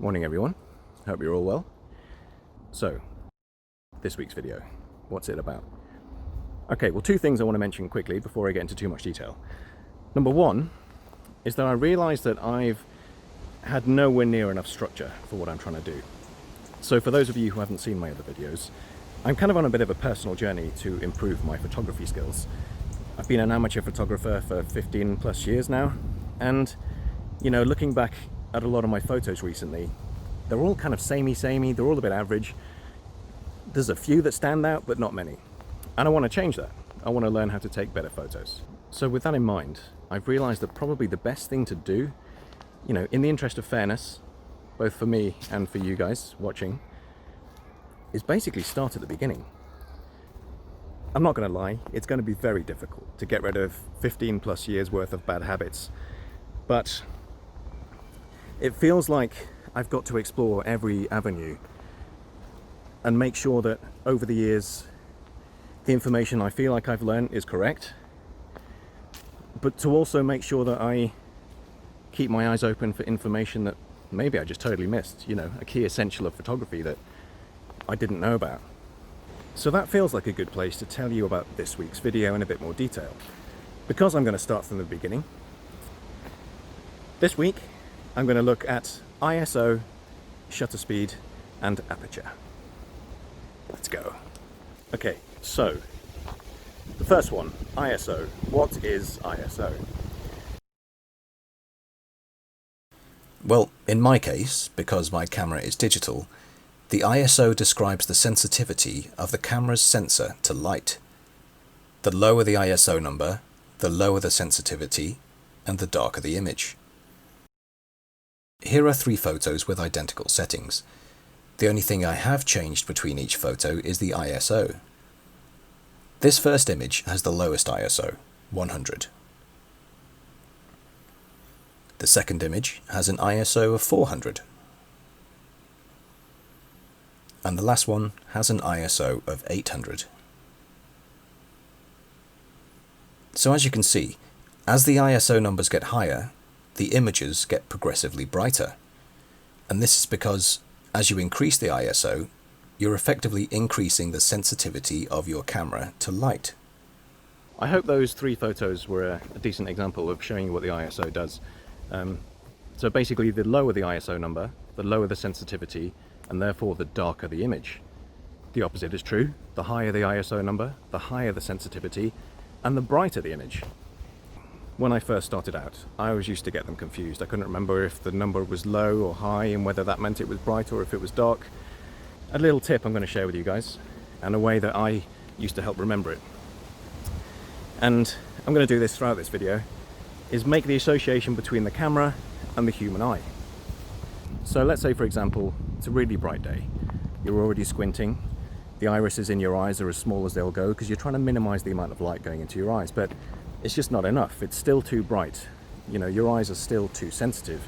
Morning everyone, hope you're all well. So, this week's video, what's it about? Okay, well, two things I want to mention quickly before I get into too much detail. Number one is that I realised that I've had nowhere near enough structure for what I'm trying to do. So for those of you who haven't seen my other videos, I'm kind of on a bit of a personal journey to improve my photography skills. I've been an amateur photographer for 15 plus years now, and you know, looking back at a lot of my photos recently, they're all kind of samey, they're all a bit average. There's a few that stand out, but not many. And I want to change that. I want to learn how to take better photos. So with that in mind, I've realized that probably the best thing to do, you know, in the interest of fairness, both for me and for you guys watching, is basically start at the beginning. I'm not going to lie, it's going to be very difficult to get rid of 15 plus years worth of bad habits, but it feels like I've got to explore every avenue and make sure that over the years the information I feel like I've learned is correct, but to also make sure that I keep my eyes open for information that maybe I just totally missed, you know, a key essential of photography that I didn't know about. So that feels like a good place to tell you about this week's video in a bit more detail. Because I'm going to start from the beginning, this week I'm going to look at ISO, shutter speed, and aperture. Let's go. Okay, so the first one, ISO. What is ISO? Well, in my case, because my camera is digital, the ISO describes the sensitivity of the camera's sensor to light. The lower the ISO number, the lower the sensitivity, and the darker the image. Here are 3 photos with identical settings. The only thing I have changed between each photo is the ISO. This first image has the lowest ISO, 100. The second image has an ISO of 400. And the last one has an ISO of 800. So as you can see, as the ISO numbers get higher, the images get progressively brighter. And this is because as you increase the ISO, you're effectively increasing the sensitivity of your camera to light. I hope those 3 photos were a decent example of showing you what the ISO does. So basically, the lower the ISO number, the lower the sensitivity, and therefore the darker the image. The opposite is true. The higher the ISO number, the higher the sensitivity, and the brighter the image. When I first started out, I always used to get them confused. I couldn't remember if the number was low or high and whether that meant it was bright or if it was dark. A little tip I'm going to share with you guys, and a way that I used to help remember it. And I'm going to do this throughout this video, is make the association between the camera and the human eye. So let's say, for example, it's a really bright day. You're already squinting. The irises in your eyes are as small as they'll go because you're trying to minimize the amount of light going into your eyes, but it's just not enough. It's still too bright. You know, your eyes are still too sensitive.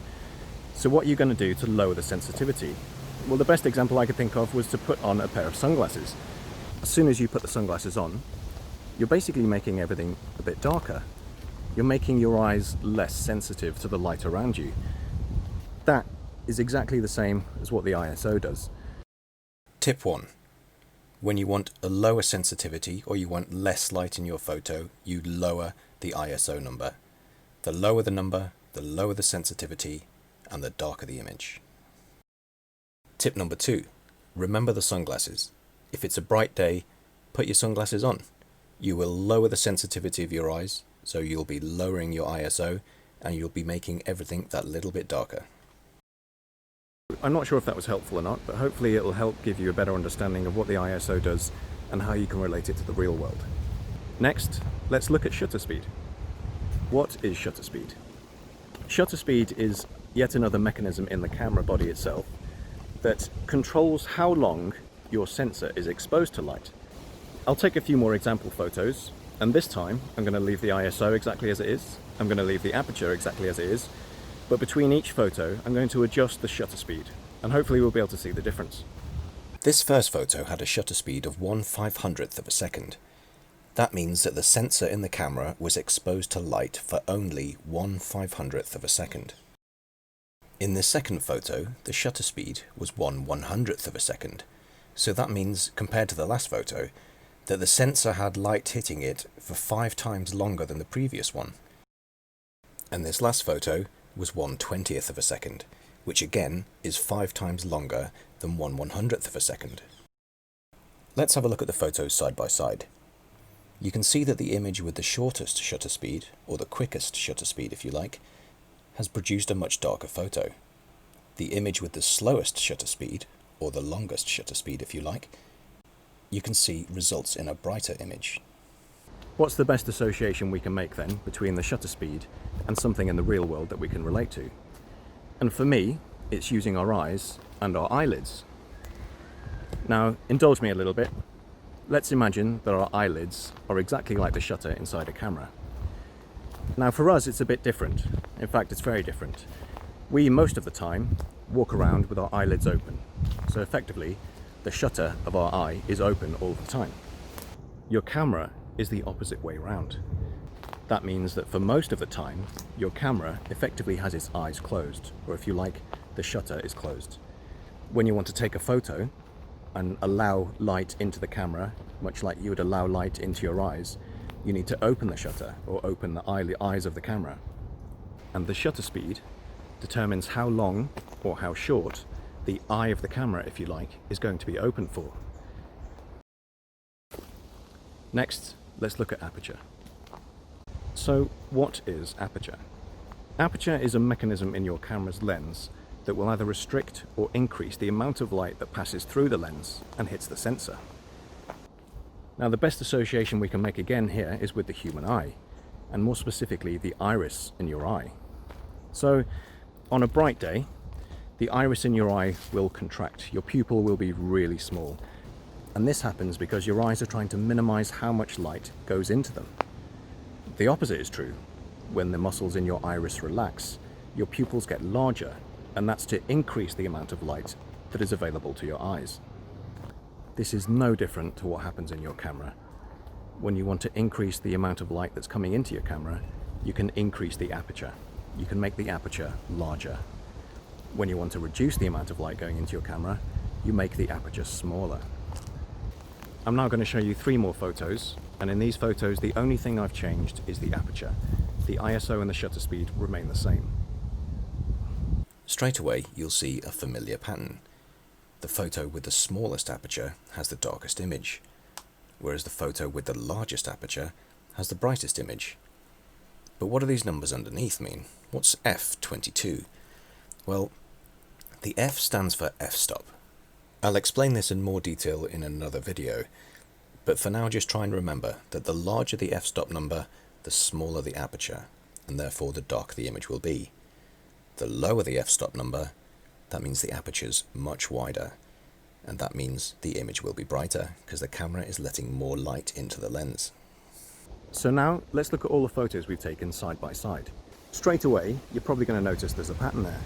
So what are you going to do to lower the sensitivity? Well, the best example I could think of was to put on a pair of sunglasses. As soon as you put the sunglasses on, you're basically making everything a bit darker. You're making your eyes less sensitive to the light around you. That is exactly the same as what the ISO does. Tip 1. When you want a lower sensitivity or you want less light in your photo, you lower the ISO number. The lower the number, the lower the sensitivity, and the darker the image. Tip number 2. Remember the sunglasses. If it's a bright day, put your sunglasses on. You will lower the sensitivity of your eyes, so you'll be lowering your ISO, and you'll be making everything that little bit darker. I'm not sure if that was helpful or not, but hopefully it'll help give you a better understanding of what the ISO does and how you can relate it to the real world. Next, let's look at shutter speed. What is shutter speed? Shutter speed is yet another mechanism in the camera body itself that controls how long your sensor is exposed to light. I'll take a few more example photos, and this time I'm going to leave the ISO exactly as it is, I'm going to leave the aperture exactly as it is, but between each photo I'm going to adjust the shutter speed, and hopefully we'll be able to see the difference. This first photo had a shutter speed of 1/500th of a second. That means that the sensor in the camera was exposed to light for only 1/500th of a second. In this second photo, the shutter speed was 1/100th of a second, so that means, compared to the last photo, that the sensor had light hitting it for 5 times longer than the previous one. And this last photo was 1/20th of a second, which again is 5 times longer than 1/100th of a second. Let's have a look at the photos side by side. You can see that the image with the shortest shutter speed, or the quickest shutter speed if you like, has produced a much darker photo. The image with the slowest shutter speed, or the longest shutter speed if you like, you can see results in a brighter image. What's the best association we can make then between the shutter speed and something in the real world that we can relate to? And for me, it's using our eyes and our eyelids. Now, indulge me a little bit. Let's imagine that our eyelids are exactly like the shutter inside a camera. Now for us it's a bit different. In fact, it's very different. We, most of the time, walk around with our eyelids open. So effectively, the shutter of our eye is open all the time. Your camera is the opposite way round. That means that for most of the time, your camera effectively has its eyes closed, or if you like, the shutter is closed. When you want to take a photo and allow light into the camera, much like you would allow light into your eyes, you need to open the shutter or open the eyes of the camera. And the shutter speed determines how long or how short the eye of the camera, if you like, is going to be open for. Next, let's look at aperture. So, what is aperture? Aperture is a mechanism in your camera's lens that will either restrict or increase the amount of light that passes through the lens and hits the sensor. Now, the best association we can make again here is with the human eye, and more specifically the iris in your eye. So, on a bright day, the iris in your eye will contract. Your pupil will be really small. And this happens because your eyes are trying to minimize how much light goes into them. The opposite is true. When the muscles in your iris relax, your pupils get larger, and that's to increase the amount of light that is available to your eyes. This is no different to what happens in your camera. When you want to increase the amount of light that's coming into your camera, you can increase the aperture. You can make the aperture larger. When you want to reduce the amount of light going into your camera, you make the aperture smaller. I'm now going to show you 3 more photos, and in these photos the only thing I've changed is the aperture. The ISO and the shutter speed remain the same. Straight away you'll see a familiar pattern. The photo with the smallest aperture has the darkest image, whereas the photo with the largest aperture has the brightest image. But what do these numbers underneath mean? What's f22? Well, the F stands for f-stop. I'll explain this in more detail in another video, but for now just try and remember that the larger the f-stop number, the smaller the aperture, and therefore the darker the image will be. The lower the f-stop number, that means the aperture's much wider, and that means the image will be brighter because the camera is letting more light into the lens. So now let's look at all the photos we've taken side by side. Straight away, you're probably going to notice there's a pattern there.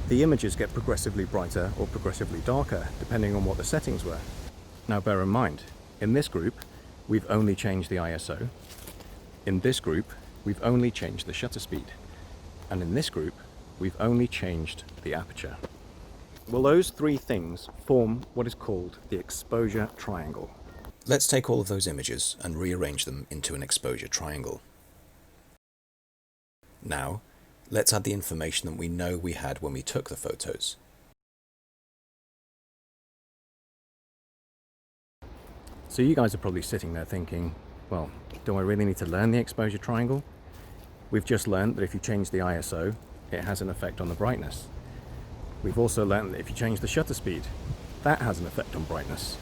The images get progressively brighter or progressively darker, depending on what the settings were. Now bear in mind, in this group, we've only changed the ISO. In this group, we've only changed the shutter speed. And in this group, we've only changed the aperture. Well, those 3 things form what is called the exposure triangle. Let's take all of those images and rearrange them into an exposure triangle. Now, let's add the information that we know we had when we took the photos. So you guys are probably sitting there thinking, well, do I really need to learn the exposure triangle? We've just learned that if you change the ISO, it has an effect on the brightness. We've also learned that if you change the shutter speed, that has an effect on brightness.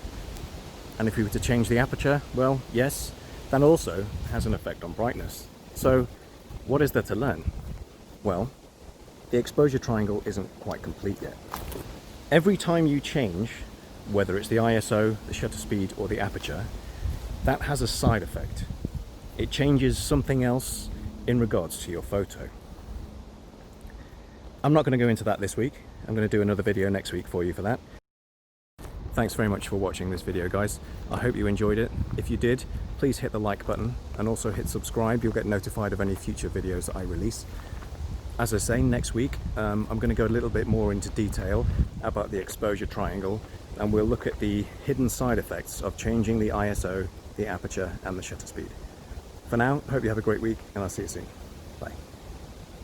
And if we were to change the aperture, well, yes, that also has an effect on brightness. So, what is there to learn? Well, the exposure triangle isn't quite complete yet. Every time you change, whether it's the ISO, the shutter speed, or the aperture, that has a side effect. It changes something else in regards to your photo. I'm not going to go into that this week. I'm going to do another video next week for you for that. Thanks very much for watching this video, guys. I hope you enjoyed it. If you did, please hit the like button and also hit subscribe. You'll get notified of any future videos that I release. As I say, next week I'm going to go a little bit more into detail about the exposure triangle, and we'll look at the hidden side effects of changing the ISO, the aperture and the shutter speed. For now, hope you have a great week, and I'll see you soon. Bye.